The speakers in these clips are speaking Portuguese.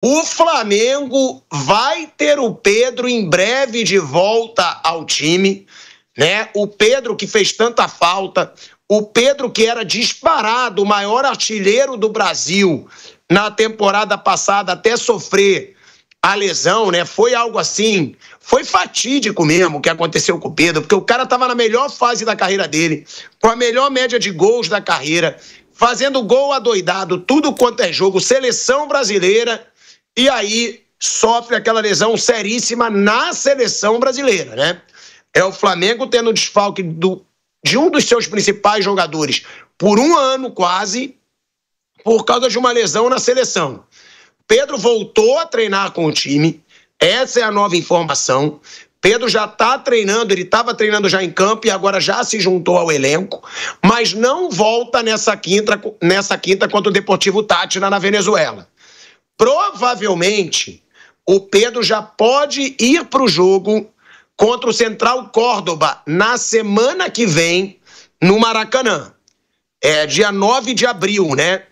O Flamengo vai ter o Pedro em breve de volta ao time, né? O Pedro que fez tanta falta, o Pedro que era disparado o maior artilheiro do Brasil na temporada passada até sofrer a lesão, né? Foi algo assim, foi fatídico mesmo o que aconteceu com o Pedro, porque o cara estava na melhor fase da carreira dele, com a melhor média de gols da carreira, fazendo gol adoidado, tudo quanto é jogo, seleção brasileira, e aí sofre aquela lesão seríssima na seleção brasileira, né? É o Flamengo tendo desfalque de um dos seus principais jogadores por um ano quase, por causa de uma lesão na seleção. Pedro voltou a treinar com o time, essa é a nova informação. Pedro já está treinando, ele estava treinando já em campo e agora já se juntou ao elenco, mas não volta nessa quinta contra o Deportivo Táchira na Venezuela. Provavelmente, o Pedro já pode ir para o jogo contra o Central Córdoba na semana que vem, no Maracanã. É dia 9 de abril, né?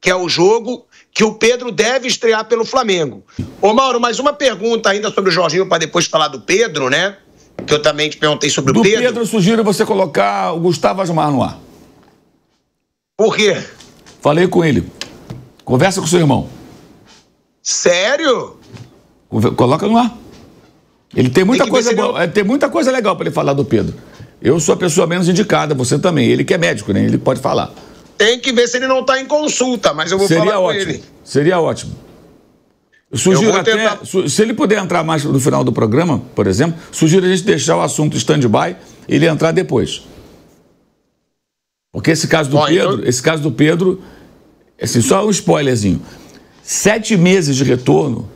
Que é o jogo que o Pedro deve estrear pelo Flamengo. Ô Mauro, mais uma pergunta ainda sobre o Jorginho, para depois falar do Pedro, né? Que eu também te perguntei sobre o Pedro. Do Pedro, eu sugiro você colocar o Gustavo Asmar no ar. Por quê? Falei com ele. Conversa com seu irmão. Sério? Coloca no ar. Ele tem muita coisa boa, tem muita coisa legal para ele falar do Pedro. Eu sou a pessoa menos indicada, você também. Ele que é médico, né? Ele pode falar. Tem que ver se ele não está em consulta, mas eu vou falar com ele. Seria ótimo. Eu sugiro até, se ele puder entrar mais no final do programa, por exemplo, sugiro a gente deixar o assunto stand-by e ele entrar depois. Porque esse caso do Pedro, assim, só um spoilerzinho. 7 meses de retorno,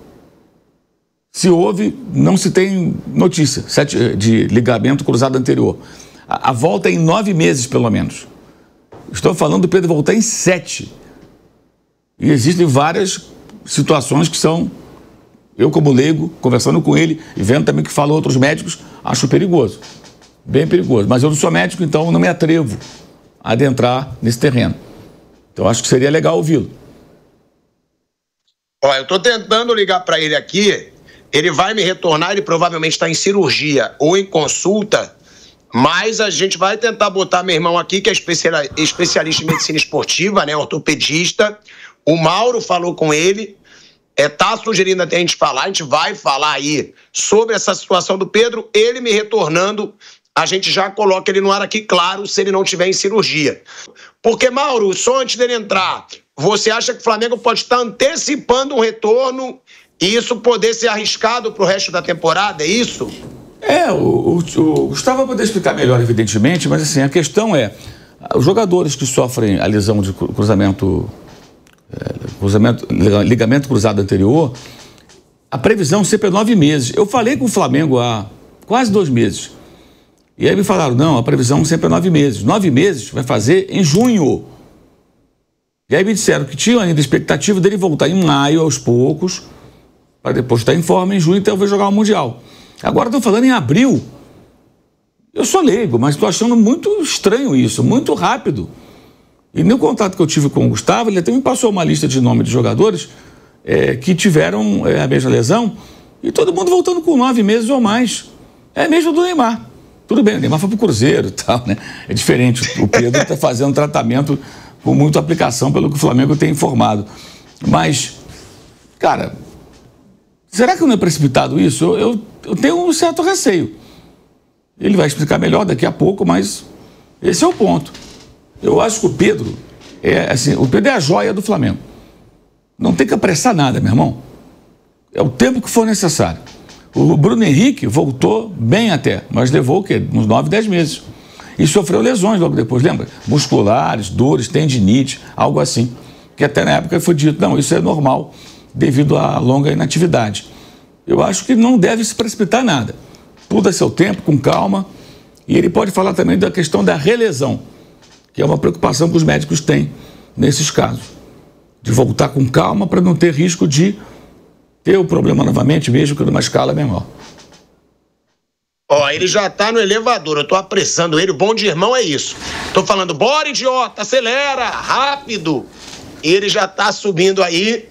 se houve, não se tem notícia de ligamento cruzado anterior. A volta é em 9 meses, pelo menos. Estou falando do Pedro voltar em 7. E existem várias situações que são, eu como leigo, conversando com ele e vendo também que falam outros médicos, acho perigoso. Bem perigoso. Mas eu não sou médico, então não me atrevo a adentrar nesse terreno. Então acho que seria legal ouvi-lo. Ó, eu estou tentando ligar para ele aqui, ele vai me retornar, ele provavelmente está em cirurgia ou em consulta, mas a gente vai tentar botar meu irmão aqui, que é especialista em medicina esportiva, né, ortopedista. O Mauro falou com ele, tá sugerindo até a gente vai falar aí sobre essa situação do Pedro. Ele me retornando, a gente já coloca ele no ar aqui, claro, se ele não estiver em cirurgia. Porque, Mauro, só antes dele entrar, você acha que o Flamengo pode estar antecipando um retorno e isso poder ser arriscado para o resto da temporada, é isso? O Gustavo vai poder explicar melhor, evidentemente, mas assim, a questão é, os jogadores que sofrem a lesão de ligamento cruzado anterior, a previsão sempre é 9 meses. Eu falei com o Flamengo há quase 2 meses. E aí me falaram, não, a previsão sempre é 9 meses. 9 meses vai fazer em junho. E aí me disseram que tinham ainda a expectativa dele voltar em maio, aos poucos, para depois estar em forma em junho e talvez jogar o Mundial. Agora estou falando em abril. Eu sou leigo, mas estou achando muito estranho isso, muito rápido. E no contato que eu tive com o Gustavo, ele até me passou uma lista de nomes de jogadores que tiveram a mesma lesão e todo mundo voltando com 9 meses ou mais. É mesmo do Neymar. Tudo bem, o Neymar foi pro Cruzeiro e tal, né? É diferente. O Pedro está fazendo tratamento com muita aplicação, pelo que o Flamengo tem informado. Mas, cara, será que não é precipitado isso? Eu tenho um certo receio. Ele vai explicar melhor daqui a pouco, mas esse é o ponto. Eu acho que o Pedro o Pedro é a joia do Flamengo. Não tem que apressar nada, meu irmão. É o tempo que for necessário. O Bruno Henrique voltou bem até, mas levou o quê? Uns 9, 10 meses. E sofreu lesões logo depois, lembra? Musculares, dores, tendinite, algo assim. Que até na época foi dito, não, isso é normal devido à longa inatividade. Eu acho que não deve se precipitar nada. Tudo a seu tempo, com calma. E ele pode falar também da questão da relesão, que é uma preocupação que os médicos têm nesses casos. De voltar com calma para não ter risco de ter o problema novamente, mesmo que numa escala menor. Ó, ele já tá no elevador, eu tô apressando ele, o bom de irmão é isso. Tô falando, bora idiota, acelera, rápido. E ele já tá subindo aí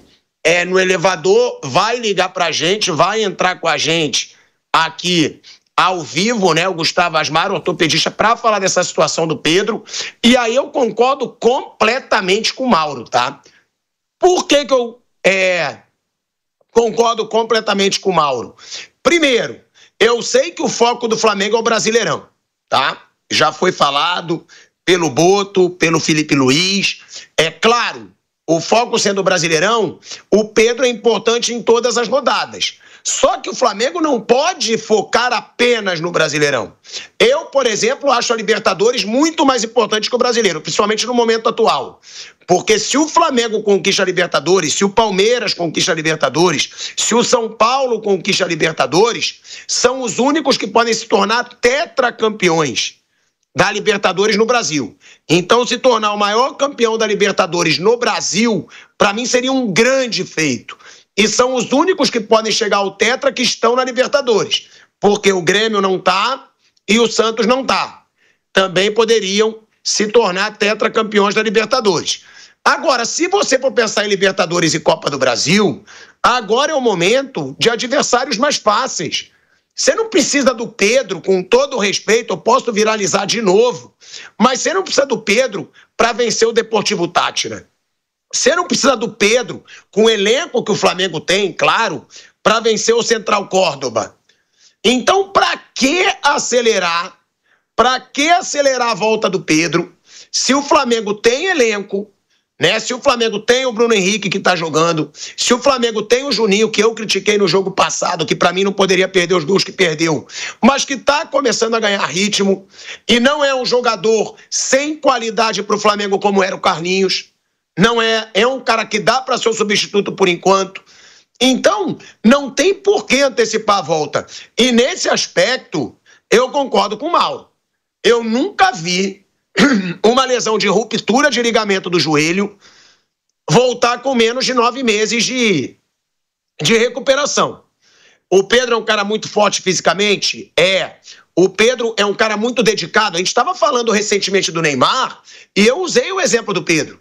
no elevador, vai ligar pra gente, vai entrar com a gente aqui ao vivo, né, o Gustavo Asmar, ortopedista, para falar dessa situação do Pedro. E aí eu concordo completamente com o Mauro, tá? Por que que eu concordo completamente com o Mauro? Primeiro, eu sei que o foco do Flamengo é o Brasileirão, tá? Já foi falado pelo Boto, pelo Felipe Luiz. É claro, o foco sendo o Brasileirão, o Pedro é importante em todas as rodadas. Só que o Flamengo não pode focar apenas no Brasileirão. Eu, por exemplo, acho a Libertadores muito mais importante que o Brasileiro, principalmente no momento atual. Porque se o Flamengo conquista a Libertadores, se o Palmeiras conquista a Libertadores, se o São Paulo conquista a Libertadores, são os únicos que podem se tornar tetracampeões da Libertadores no Brasil. Então, se tornar o maior campeão da Libertadores no Brasil, para mim seria um grande feito. E são os únicos que podem chegar ao tetra que estão na Libertadores. Porque o Grêmio não está e o Santos não está. Também poderiam se tornar tetracampeões da Libertadores. Agora, se você for pensar em Libertadores e Copa do Brasil, agora é o momento de adversários mais fáceis. Você não precisa do Pedro, com todo o respeito, eu posso viralizar de novo, mas você não precisa do Pedro para vencer o Deportivo Táchira. Você não precisa do Pedro, com o elenco que o Flamengo tem, claro, para vencer o Central Córdoba. Então, para que acelerar? Para que acelerar a volta do Pedro, se o Flamengo tem elenco, né? Se o Flamengo tem o Bruno Henrique que está jogando, se o Flamengo tem o Juninho, que eu critiquei no jogo passado, que para mim não poderia perder os gols que perdeu, mas que está começando a ganhar ritmo, e não é um jogador sem qualidade para o Flamengo como era o Carlinhos, não é um cara que dá para ser o substituto por enquanto. Então, não tem por que antecipar a volta. E nesse aspecto, eu concordo com o Mauro. Eu nunca vi uma lesão de ruptura de ligamento do joelho voltar com menos de 9 meses de recuperação. O Pedro é um cara muito forte fisicamente? O Pedro é um cara muito dedicado. A gente estava falando recentemente do Neymar e eu usei o exemplo do Pedro.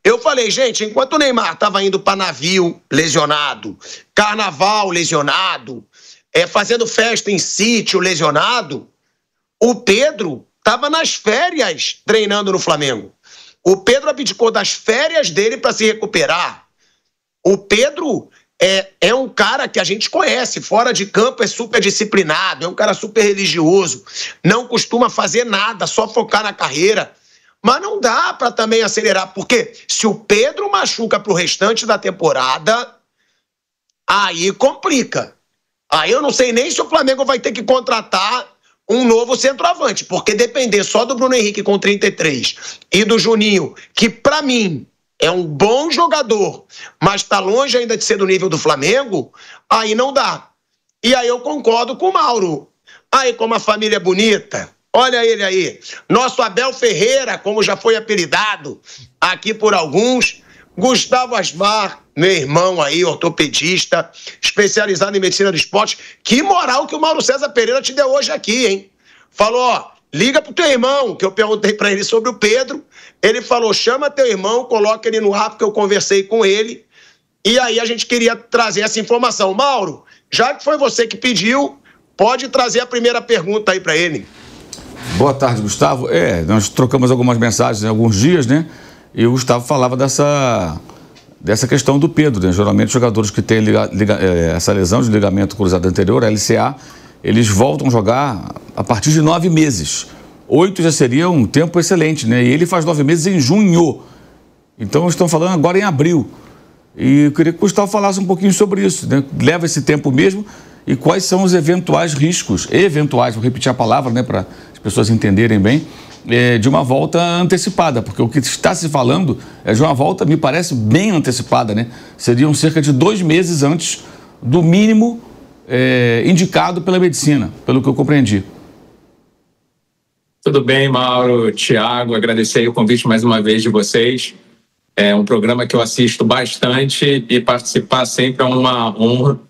Eu falei, gente, enquanto o Neymar estava indo para navio lesionado, carnaval lesionado, fazendo festa em sítio lesionado, o Pedro estava nas férias treinando no Flamengo. O Pedro abdicou das férias dele para se recuperar. O Pedro é um cara que a gente conhece, fora de campo é super disciplinado, é um cara super religioso, não costuma fazer nada, só focar na carreira. Mas não dá para também acelerar, porque se o Pedro machuca pro restante da temporada, aí complica. Aí eu não sei nem se o Flamengo vai ter que contratar um novo centroavante, porque depender só do Bruno Henrique com 33 e do Juninho, que para mim é um bom jogador, mas tá longe ainda de ser do nível do Flamengo, aí não dá. E aí eu concordo com o Mauro. Aí como a família é bonita, olha ele aí, nosso Abel Ferreira, como já foi apelidado aqui por alguns, Gustavo Asmar, meu irmão aí, ortopedista, especializado em medicina do esporte. Que moral que o Mauro César Pereira te deu hoje aqui, hein? Falou, liga pro teu irmão, que eu perguntei pra ele sobre o Pedro. Ele falou, chama teu irmão, coloca ele no ar, porque eu conversei com ele. E aí a gente queria trazer essa informação. Mauro, já que foi você que pediu, pode trazer a primeira pergunta aí pra ele. Boa tarde, Gustavo. Nós trocamos algumas mensagens em alguns dias, né? E o Gustavo falava dessa questão do Pedro, né? Geralmente os jogadores que têm essa lesão de ligamento cruzado anterior, a LCA, eles voltam a jogar a partir de 9 meses. 8 já seria um tempo excelente, né? E ele faz 9 meses em junho. Então estão falando agora em abril. E eu queria que o Gustavo falasse um pouquinho sobre isso, né? Leva esse tempo mesmo e quais são os eventuais riscos, vou repetir a palavra, né, para as pessoas entenderem bem, de uma volta antecipada, porque o que está se falando é de uma volta, me parece, bem antecipada, né? Seriam cerca de 2 meses antes do mínimo indicado pela medicina, pelo que eu compreendi. Tudo bem, Mauro, Thiago, agradecer o convite mais uma vez de vocês. É um programa que eu assisto bastante e participar sempre é uma honra.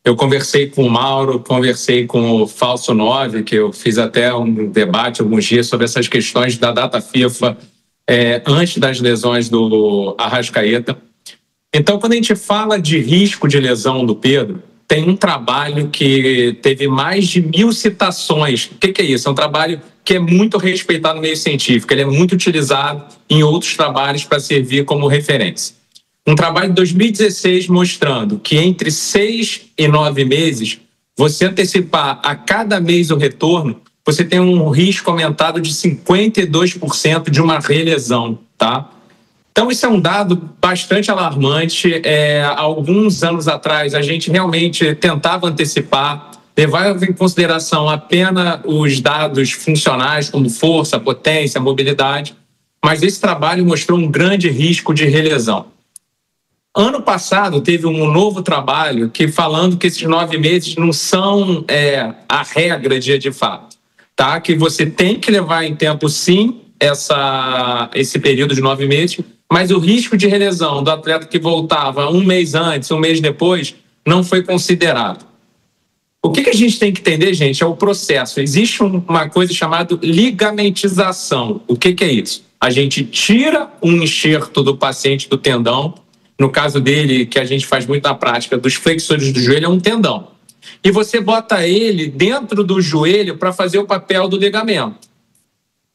Eu conversei com o Mauro, conversei com o Falso 9, que eu fiz até um debate alguns dias sobre essas questões da data FIFA antes das lesões do Arrascaeta. Então, quando a gente fala de risco de lesão do Pedro, tem um trabalho que teve mais de 1.000 citações. O que é isso? É um trabalho que é muito respeitado no meio científico, ele é muito utilizado em outros trabalhos para servir como referência. Um trabalho de 2016 mostrando que entre 6 e 9 meses, você antecipar a cada mês o retorno, você tem um risco aumentado de 52% de uma relesão, tá? Então, isso é um dado bastante alarmante. Há alguns anos atrás, a gente realmente tentava antecipar, levava em consideração apenas os dados funcionais, como força, potência, mobilidade, mas esse trabalho mostrou um grande risco de relesão. Ano passado, teve um novo trabalho que falando que esses 9 meses não são a regra de fato, tá? Que você tem que levar em tempo, sim, esse período de 9 meses, mas o risco de relesão do atleta que voltava um mês antes, um mês depois, não foi considerado. O que a gente tem que entender, gente, é o processo. Existe uma coisa chamada ligamentização. O que é isso? A gente tira um enxerto do paciente do tendão, no caso dele, que a gente faz muito na prática, dos flexores do joelho, é um tendão. E você bota ele dentro do joelho para fazer o papel do ligamento.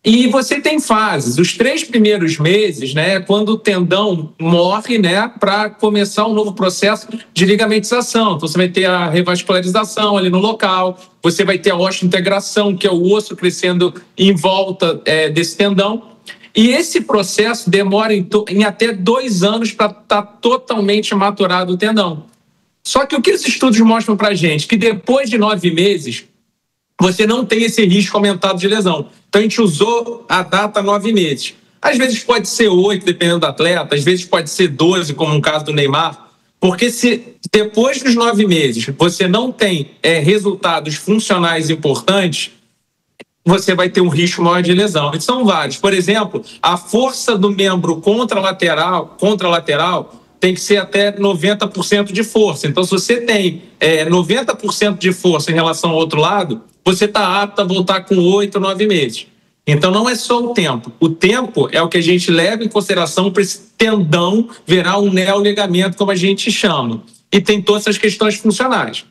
E você tem fases. Os 3 primeiros meses, né, quando o tendão morre, né, para começar um novo processo de ligamentização. Então, você vai ter a revascularização ali no local, você vai ter a osteointegração, que é o osso crescendo em volta desse tendão. E esse processo demora em até 2 anos para estar totalmente maturado o tendão. Só que o que os estudos mostram para a gente? Que depois de 9 meses, você não tem esse risco aumentado de lesão. Então, a gente usou a data 9 meses. Às vezes pode ser 8, dependendo do atleta, às vezes pode ser 12, como no caso do Neymar, porque se depois dos 9 meses você não tem resultados funcionais importantes, você vai ter um risco maior de lesão. E são vários. Por exemplo, a força do membro contralateral tem que ser até 90% de força. Então, se você tem 90% de força em relação ao outro lado, você está apto a voltar com 8, 9 meses. Então, não é só o tempo. O tempo é o que a gente leva em consideração para esse tendão virar um neoligamento, como a gente chama. E tem todas essas questões funcionais.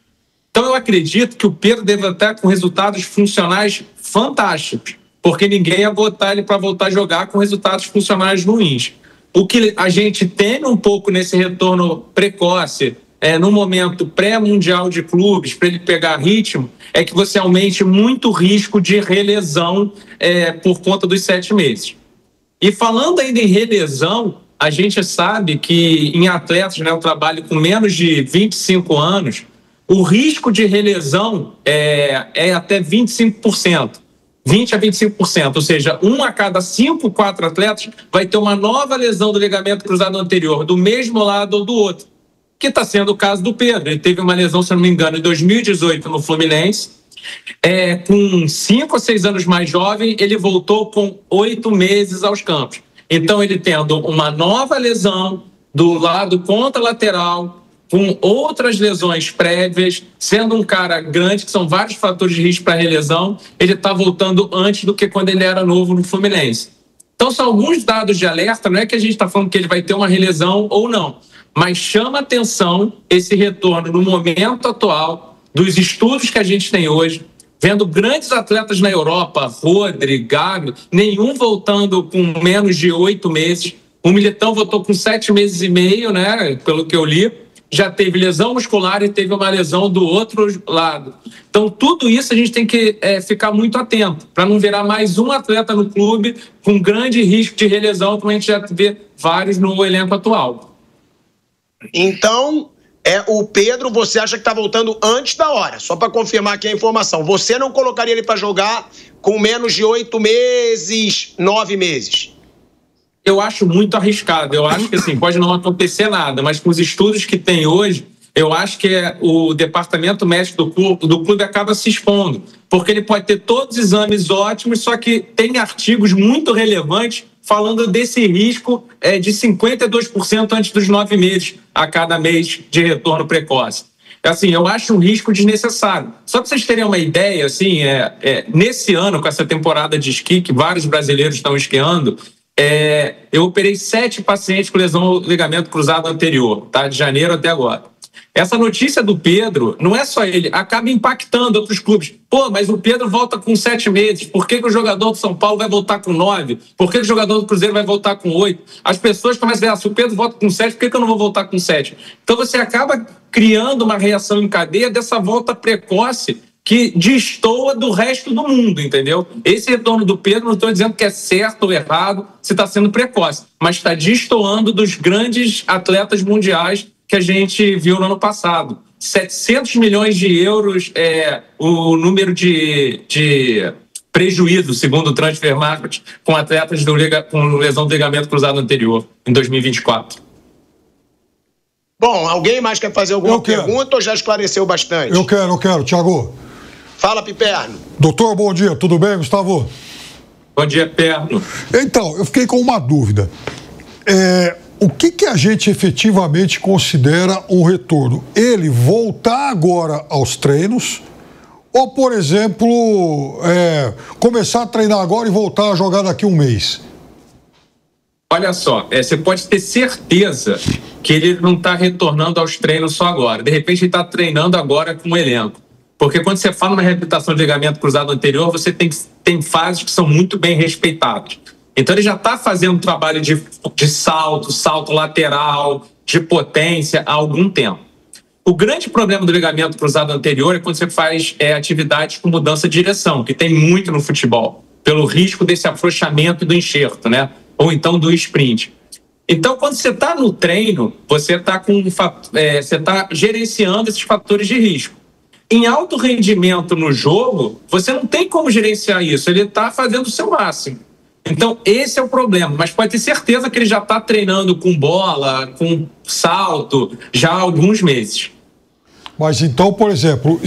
Então, eu acredito que o Pedro deve estar com resultados funcionais fantásticos, porque ninguém ia botar ele para voltar a jogar com resultados funcionais ruins. O que a gente teme um pouco nesse retorno precoce, no momento pré-mundial de clubes, para ele pegar ritmo, é que você aumente muito o risco de relesão por conta dos 7 meses. E falando ainda em relesão, a gente sabe que em atletas, né, eu trabalho com menos de 25 anos, o risco de relesão é até 25%. 20% a 25%, ou seja, 1 a cada 5, 4 atletas vai ter uma nova lesão do ligamento cruzado anterior, do mesmo lado ou do outro, que está sendo o caso do Pedro. Ele teve uma lesão, se não me engano, em 2018 no Fluminense, com 5 ou 6 anos mais jovem, ele voltou com 8 meses aos campos. Então, ele tendo uma nova lesão do lado contralateral, com outras lesões prévias, sendo um cara grande, que são vários fatores de risco para relesão, ele está voltando antes do que quando ele era novo no Fluminense. Então, são alguns dados de alerta, não é que a gente está falando que ele vai ter uma relesão ou não, mas chama atenção esse retorno no momento atual, dos estudos que a gente tem hoje, vendo grandes atletas na Europa, Rodri, Gabi, nenhum voltando com menos de 8 meses, o Militão voltou com 7 meses e meio, né, pelo que eu li, já teve lesão muscular e teve uma lesão do outro lado. Então, tudo isso a gente tem que ficar muito atento, para não virar mais um atleta no clube com grande risco de relesão, como a gente já vê vários no elenco atual. Então, o Pedro, você acha que está voltando antes da hora? Só para confirmar aqui a informação. Você não colocaria ele para jogar com menos de 8 meses, 9 meses? Eu acho muito arriscado. Eu acho que assim, pode não acontecer nada, mas com os estudos que tem hoje, eu acho que o departamento médico do clube acaba se expondo, porque ele pode ter todos os exames ótimos, só que tem artigos muito relevantes falando desse risco de 52% antes dos 9 meses a cada mês de retorno precoce. Assim, eu acho um risco desnecessário. Só para vocês terem uma ideia, assim, nesse ano, com essa temporada de esqui, que vários brasileiros estão esquiando, eu operei 7 pacientes com lesão do ligamento cruzado anterior, tá? De janeiro até agora. Essa notícia do Pedro, não é só ele, acaba impactando outros clubes. Pô, mas o Pedro volta com 7 meses. Por que o jogador do São Paulo vai voltar com 9? Por que o jogador do Cruzeiro vai voltar com 8? As pessoas começam a dizer, se o Pedro volta com 7, por que eu não vou voltar com 7? Então você acaba criando uma reação em cadeia dessa volta precoce que destoa do resto do mundo, entendeu? Esse retorno do Pedro, não estou dizendo que é certo ou errado, se está sendo precoce, mas está destoando dos grandes atletas mundiais que a gente viu no ano passado. 700 milhões de euros é o número de prejuízo, segundo o Transfer Market, com atletas com lesão do ligamento cruzado anterior, em 2024. Bom, alguém mais quer fazer alguma pergunta ou já esclareceu bastante? Eu quero, Thiago. Fala, Piperno. Doutor, bom dia, tudo bem, Gustavo? Bom dia, Perno. Então, eu fiquei com uma dúvida. O que a gente efetivamente considera um retorno? Ele voltar agora aos treinos ou, por exemplo, começar a treinar agora e voltar a jogar daqui a um mês? Olha só, você pode ter certeza que ele não está retornando aos treinos só agora. De repente, ele está treinando agora com o elenco. Porque quando você fala uma reabilitação de ligamento cruzado anterior, você tem fases que são muito bem respeitadas. Então ele já está fazendo um trabalho de salto lateral, de potência há algum tempo. O grande problema do ligamento cruzado anterior é quando você faz atividades com mudança de direção, que tem muito no futebol, pelo risco desse afrouxamento do enxerto, né? Ou então do sprint. Então, quando você está no treino, você está gerenciando esses fatores de risco. Em alto rendimento no jogo, você não tem como gerenciar isso, ele está fazendo o seu máximo. Então, esse é o problema, mas pode ter certeza que ele já está treinando com bola, com salto, já há alguns meses. Mas então, por exemplo,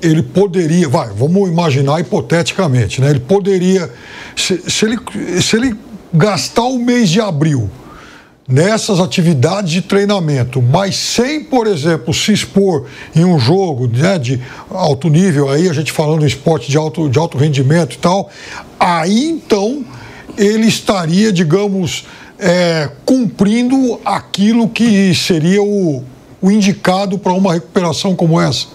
ele poderia, vamos imaginar hipoteticamente, né? Ele poderia, se ele gastar o mês de abril nessas atividades de treinamento, mas sem, por exemplo, se expor em um jogo, né, de alto nível, aí a gente falando em esporte de alto rendimento e tal, aí então ele estaria, digamos, cumprindo aquilo que seria o indicado para uma recuperação como essa.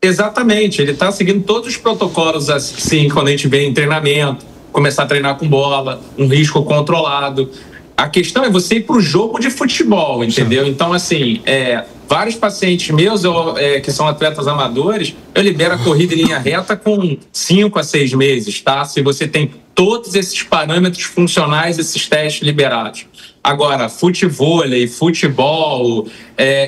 Exatamente, ele está seguindo todos os protocolos assim, quando a gente vê em treinamento, começar a treinar com bola, um risco controlado. A questão é você ir para o jogo de futebol, entendeu? Sim. Então, assim, vários pacientes meus, que são atletas amadores, eu libero a corrida em linha reta com 5 a 6 meses, tá? Se você tem todos esses parâmetros funcionais, esses testes liberados. Agora, futevôlei, futebol,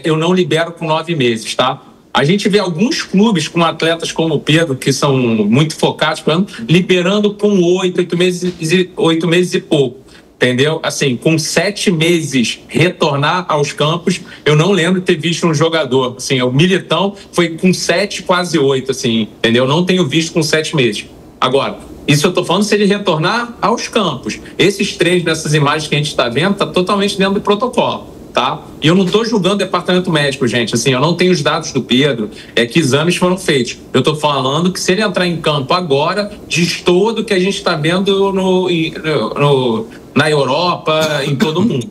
eu não libero com 9 meses, tá? A gente vê alguns clubes com atletas como o Pedro, que são muito focados, liberando com 8 meses e pouco. Entendeu? Assim, com 7 meses retornar aos campos, eu não lembro de ter visto um jogador. Assim, o Militão foi com 7, quase 8, assim, entendeu? Não tenho visto com 7 meses. Agora, isso eu tô falando se ele retornar aos campos. Esses 3 dessas imagens que a gente está vendo, tá totalmente dentro do protocolo, tá? E eu não tô julgando o departamento médico, gente. Assim, eu não tenho os dados do Pedro, que exames foram feitos. Eu tô falando que se ele entrar em campo agora, destoa do que a gente está vendo na Europa, em todo o mundo.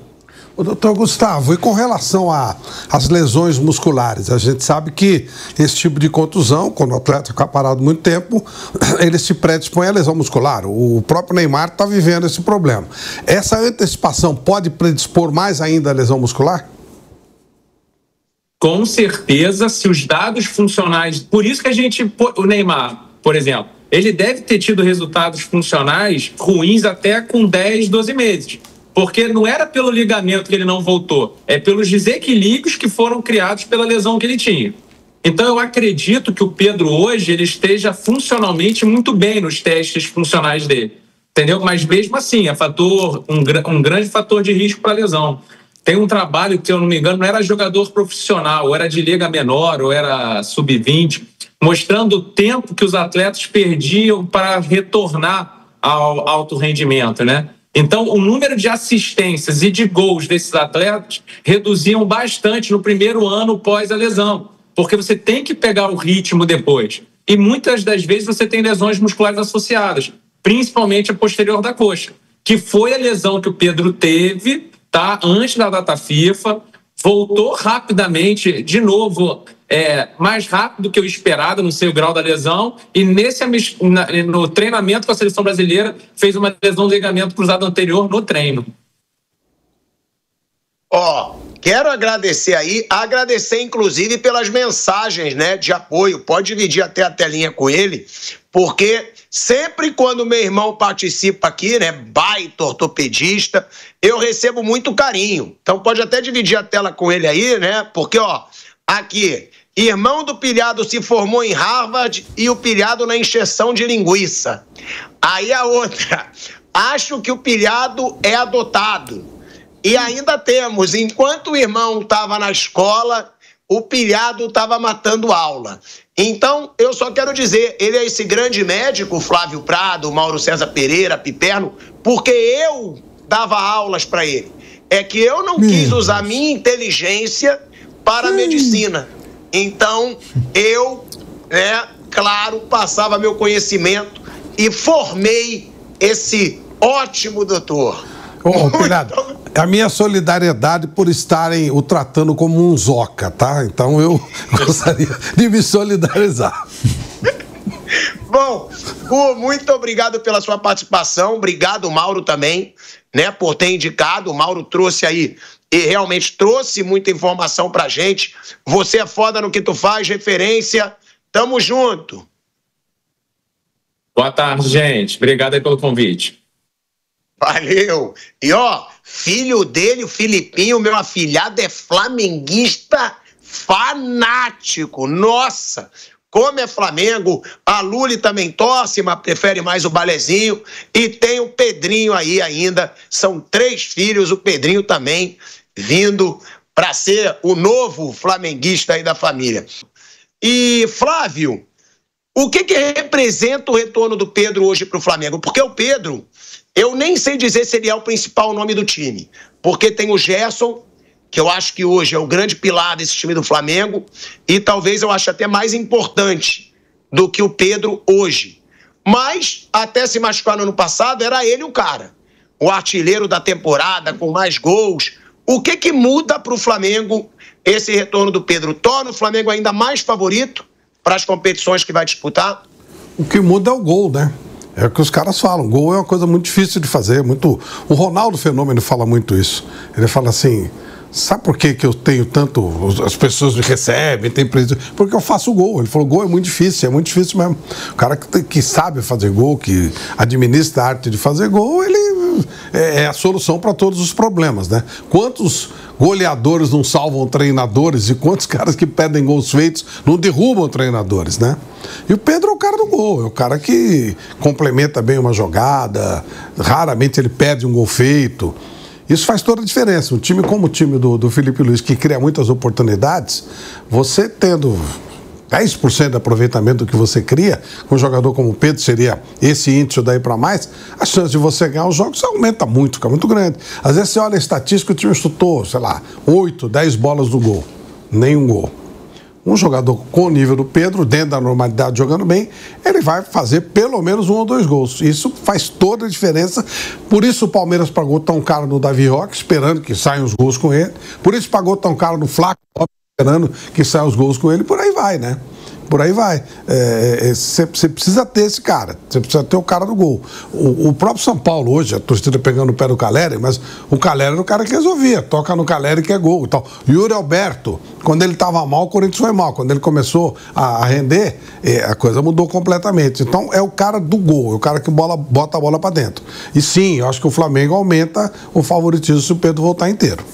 Doutor Gustavo, e com relação às lesões musculares, a gente sabe que esse tipo de contusão, quando o atleta fica parado muito tempo, ele se predispõe à lesão muscular. O próprio Neymar está vivendo esse problema. Essa antecipação pode predispor mais ainda à lesão muscular? Com certeza, se os dados funcionais... Por isso que o Neymar, por exemplo, ele deve ter tido resultados funcionais ruins até com 10, 12 meses. Porque não era pelo ligamento que ele não voltou, é pelos desequilíbrios que foram criados pela lesão que ele tinha. Então eu acredito que o Pedro hoje ele esteja funcionalmente muito bem nos testes funcionais dele. Entendeu? Mas mesmo assim, é um grande fator de risco para a lesão. Tem um trabalho que, se eu não me engano, não era jogador profissional, ou era de liga menor, ou era sub-20, mostrando o tempo que os atletas perdiam para retornar ao alto rendimento, né? Então, o número de assistências e de gols desses atletas reduziam bastante no primeiro ano pós a lesão, porque você tem que pegar o ritmo depois. E muitas das vezes você tem lesões musculares associadas, principalmente a posterior da coxa, que foi a lesão que o Pedro teve, tá? Antes da data FIFA, voltou rapidamente, de novo, mais rápido que o esperado, não sei o grau da lesão, e no treinamento com a seleção brasileira fez uma lesão do ligamento cruzado anterior no treino. Quero agradecer inclusive pelas mensagens, né, de apoio. Pode dividir até a telinha com ele, porque sempre quando meu irmão participa aqui, né, baita ortopedista, eu recebo muito carinho. Então pode até dividir a tela com ele aí, né, porque, aqui, irmão do pilhado se formou em Harvard e o pilhado na encheção de linguiça. Aí a outra, acho que o pilhado é adotado. E ainda temos, enquanto o irmão estava na escola, o pilhado estava matando aula. Então, eu só quero dizer, ele é esse grande médico, Flávio Prado, Mauro César Pereira, Piperno, porque eu dava aulas para ele. É que eu não quis usar minha inteligência para a medicina. Então, eu, claro, passava meu conhecimento e formei esse ótimo doutor. Pilhado, a minha solidariedade por estarem o tratando como um zoca, tá? Então eu gostaria de me solidarizar. Bom, muito obrigado pela sua participação. Obrigado, Mauro, também, né, por ter indicado. O Mauro trouxe aí, e realmente trouxe muita informação pra gente. Você é foda no que tu faz, referência. Tamo junto. Boa tarde, gente. Obrigado aí pelo convite. Valeu. E filho dele, o Filipinho, meu afilhado, é flamenguista fanático. Nossa, como é Flamengo. A Luli também torce, mas prefere mais o Balezinho. E tem o Pedrinho aí ainda. São 3 filhos, o Pedrinho também vindo para ser o novo flamenguista aí da família. E, Flávio, o que representa o retorno do Pedro hoje para o Flamengo? Porque o Pedro, eu nem sei dizer se ele é o principal nome do time, porque tem o Gerson, que eu acho que hoje é o grande pilar desse time do Flamengo, e talvez eu ache até mais importante do que o Pedro hoje. Mas, até se machucar no ano passado, era ele o cara. O artilheiro da temporada, com mais gols. O que muda para o Flamengo esse retorno do Pedro? Torna o Flamengo ainda mais favorito para as competições que vai disputar? O que muda é o gol, né? É o que os caras falam. Gol é uma coisa muito difícil de fazer. O Ronaldo Fenômeno fala muito isso. Ele fala assim, sabe por que eu tenho tanto... As pessoas me recebem, tem preço? Porque eu faço gol. Ele falou, gol é muito difícil mesmo. O cara que sabe fazer gol, que administra a arte de fazer gol, ele é a solução para todos os problemas, né? Quantos goleadores não salvam treinadores e quantos caras que pedem gols feitos não derrubam treinadores, né? E o Pedro é o cara do gol, é o cara que complementa bem uma jogada, raramente ele perde um gol feito. Isso faz toda a diferença. Um time como o time do Felipe Luiz, que cria muitas oportunidades, você tendo 10% de aproveitamento do que você cria, com um jogador como o Pedro, seria esse índice daí para mais, a chance de você ganhar os jogos aumenta muito, fica muito grande. Às vezes você olha a estatística, o time chutou, 8, 10 bolas do gol, nenhum gol. Um jogador com o nível do Pedro, dentro da normalidade, jogando bem, ele vai fazer pelo menos 1 ou 2 gols. Isso faz toda a diferença. Por isso o Palmeiras pagou tão caro no Davi Roque, esperando que saiam os gols com ele. Por isso pagou tão caro no Flaco, esperando que saiam os gols com ele. Por aí vai, né? Por aí vai. Você precisa ter esse cara. Você precisa ter o cara do gol. O próprio São Paulo hoje, a torcida pegando o pé do Caleri, mas o Caleri era o cara que resolvia. Toca no Caleri que é gol e tal. Yuri Alberto, quando ele estava mal, o Corinthians foi mal. Quando ele começou a render, a coisa mudou completamente. Então é o cara do gol, é o cara que bota a bola para dentro. E sim, eu acho que o Flamengo aumenta o favoritismo se o Pedro voltar inteiro.